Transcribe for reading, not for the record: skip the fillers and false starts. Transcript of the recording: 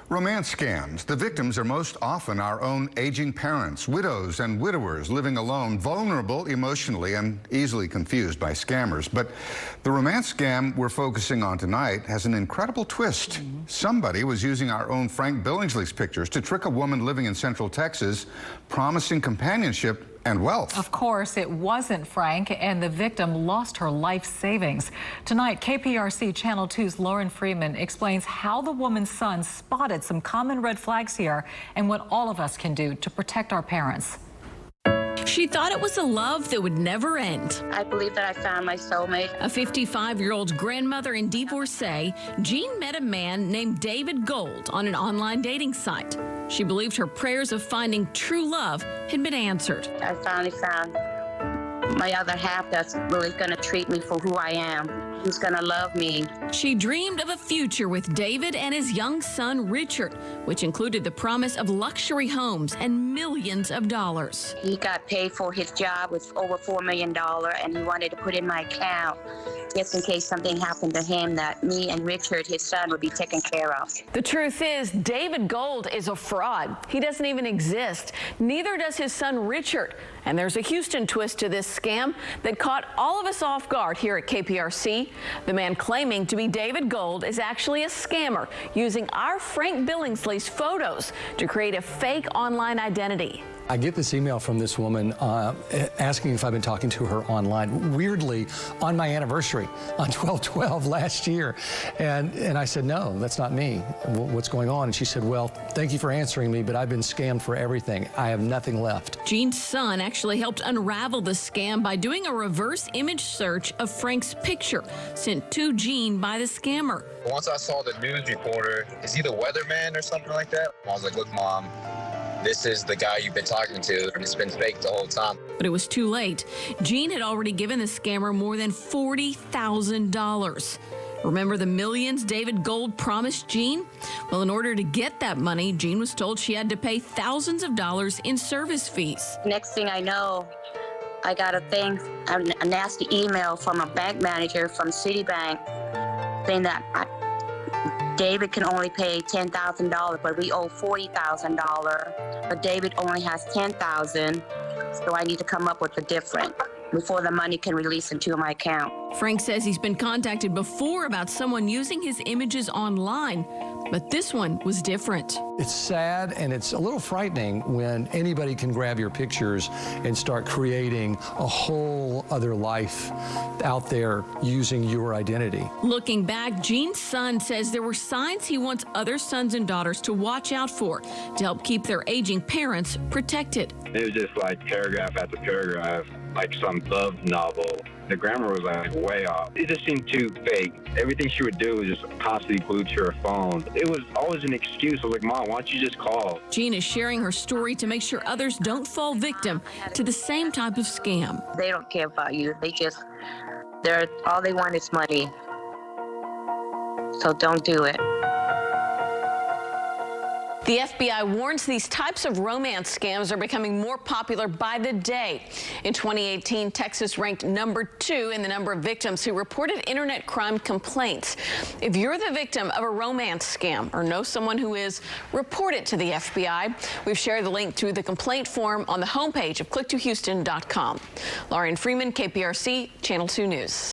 Romance scams. The victims are most often our own aging parents, widows and widowers living alone, vulnerable emotionally and easily confused by scammers. But the romance scam we're focusing on tonight has an incredible twist. Somebody was using our own Frank Billingsley's pictures to trick a woman living in Central Texas, promising companionship and wealth. Of course, it wasn't Frank, and the victim lost her life savings. Tonight, KPRC Channel 2's Lauren Freeman explains how the woman's son spotted some common red flags here and what all of us can do to protect our parents. She thought it was a love that would never end. I believe that I found my soulmate. A 55-year-old grandmother and divorcee, Jean met a man named David Gold on an online dating site. She believed her prayers of finding true love had been answered. I finally found my other half that's really going to treat me for who I am, who's going to love me. She dreamed of a future with David and his young son, Richard, which included the promise of luxury homes and millions of dollars. He got paid for his job with over $4 million, and he wanted to put in my account just in case something happened to him, that me and Richard, his son, would be taken care of. The truth is, David Gold is a fraud. He doesn't even exist. Neither does his son, Richard. And there's a Houston twist to this scam that caught all of us off guard here at KPRC. The man claiming to be David Gold is actually a scammer using our Frank Billingsley's photos to create a fake online identity. I get this email from this woman asking if I've been talking to her online, weirdly, on my anniversary, on 12/12 last year. And I said, no, that's not me. What's going on? And she said, well, thank you for answering me, but I've been scammed for everything. I have nothing left. Jean's son actually helped unravel the scam by doing a reverse image search of Frank's picture sent to Jean by the scammer. Once I saw the news reporter, is he the weatherman or something like that? I was like, look, Mom, this is the guy you've been talking to, and it's been fake the whole time. But it was too late. Jean had already given the scammer more than $40,000. Remember the millions David Gold promised Jean? Well, in order to get that money, Jean was told she had to pay thousands of dollars in service fees. Next thing I know, I got a nasty email from a bank manager from Citibank saying that David can only pay $10,000, but we owe $40,000. But David only has $10,000, so I need to come up with the difference before the money can release into my account. Frank says he's been contacted before about someone using his images online, but this one was different. It's sad and it's a little frightening when anybody can grab your pictures and start creating a whole other life out there using your identity. Looking back, Jean's son says there were signs he wants other sons and daughters to watch out for to help keep their aging parents protected. It was just like paragraph after paragraph, like some love novel. The grammar was like way off. It just seemed too fake. Everything she would do was just constantly glued to her phone. It was always an excuse. I was like, Mom, why don't you just call? Jean is sharing her story to make sure others don't fall victim to the same type of scam. They don't care about you. All they want is money. So don't do it. The FBI warns these types of romance scams are becoming more popular by the day. In 2018, Texas ranked #2 in the number of victims who reported internet crime complaints. If you're the victim of a romance scam or know someone who is, report it to the FBI. We've shared the link to the complaint form on the homepage of click2houston.com. Lauren Freeman, KPRC, Channel 2 News.